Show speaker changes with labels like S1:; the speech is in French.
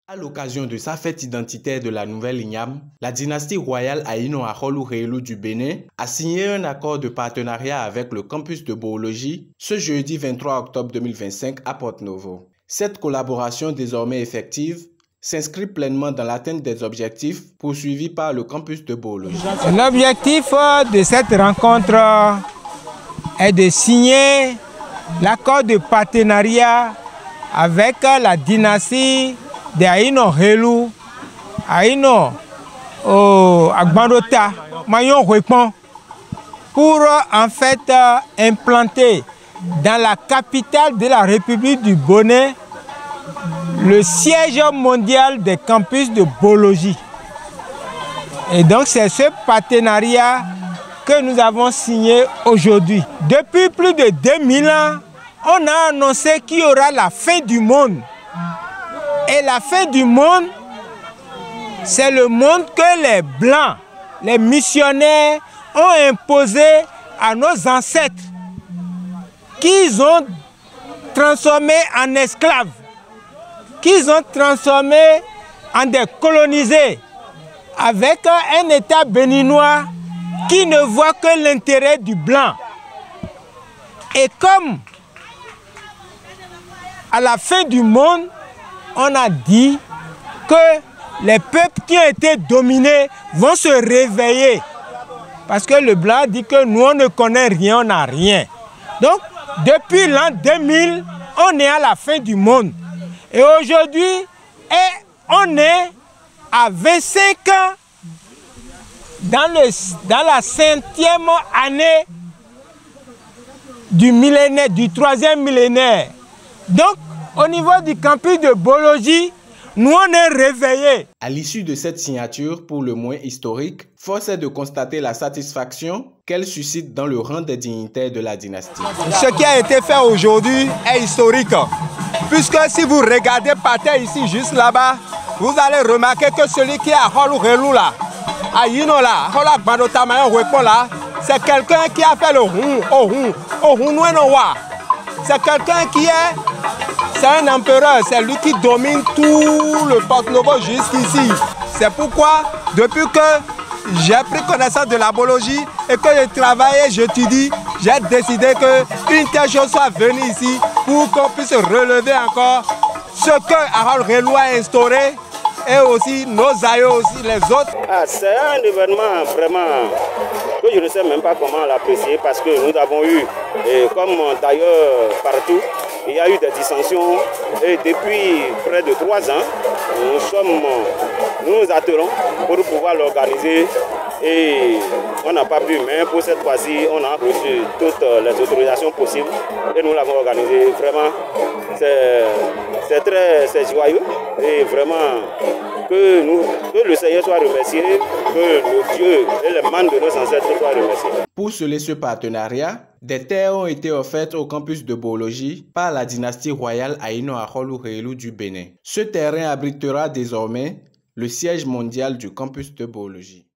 S1: À l'occasion de sa fête identitaire de la nouvelle Igname, la dynastie royale Aïno Akholou-Réelou du Bénin a signé un accord de partenariat avec le campus de Boologi ce jeudi 23 octobre 2025 à Porto-Novo. Cette collaboration désormais effective s'inscrit pleinement dans l'atteinte des objectifs poursuivis par le campus de Boologi.
S2: L'objectif de cette rencontre est de signer l'accord de partenariat avec la dynastie de Aïno Réelou, Aïno Agbandota, Mayon Répond, pour en fait implanter dans la capitale de la République du Bénin le siège mondial des campus de Boologi. Et donc c'est ce partenariat que nous avons signé aujourd'hui. Depuis plus de 2000 ans, on a annoncé qu'il y aura la fin du monde. Et la fin du monde, c'est le monde que les Blancs, les missionnaires, ont imposé à nos ancêtres, qu'ils ont transformés en esclaves, qu'ils ont transformés en des colonisés, avec un État béninois qui ne voit que l'intérêt du Blanc. Et comme à la fin du monde, on a dit que les peuples qui ont été dominés vont se réveiller. Parce que le Blanc dit que nous, on ne connaît rien, on n'a rien. Donc, depuis l'an 2000, on est à la fin du monde. Et aujourd'hui, on est à 25 ans dans la 5e année du millénaire, du 3e millénaire. Donc, au niveau du campus de Boologi, nous on est réveillés.
S1: À l'issue de cette signature, pour le moins historique, force est de constater la satisfaction qu'elle suscite dans le rang des dignitaires de la dynastie.
S3: Ce qui a été fait aujourd'hui est historique. Puisque si vous regardez par terre ici, juste là-bas, vous allez remarquer que celui qui est à Akholou-Réelou là, à Yino là, à Agbandota Mayon Répond là, c'est quelqu'un qui a fait le Ohun. C'est quelqu'un qui est... C'est un empereur, c'est lui qui domine tout le Porto-Novo jusqu'ici. C'est pourquoi, depuis que j'ai pris connaissance de la Boologi et que je travaille et j'étudie, j'ai décidé qu'une telle chose soit venue ici pour qu'on puisse relever encore ce que Akholou-Réelou a instauré et aussi nos aïeux, aussi les autres.
S4: C'est un événement vraiment que je ne sais même pas comment l'apprécier parce que nous avons eu, et comme d'ailleurs partout, il y a eu des dissensions et depuis près de 3 ans, nous nous attelons pour pouvoir l'organiser et on n'a pas pu, mais pour cette fois-ci, on a reçu toutes les autorisations possibles et nous l'avons organisé. Vraiment, c'est joyeux et vraiment que le Seigneur soit remercié, que le Dieu et les membres de nos ancêtres soient remerciés.
S1: Pour sceller ce partenariat, des terres ont été offertes au campus de Boologi par la dynastie royale Aïno Akholou-Réelou du Bénin. Ce terrain abritera désormais le siège mondial du campus de Boologi.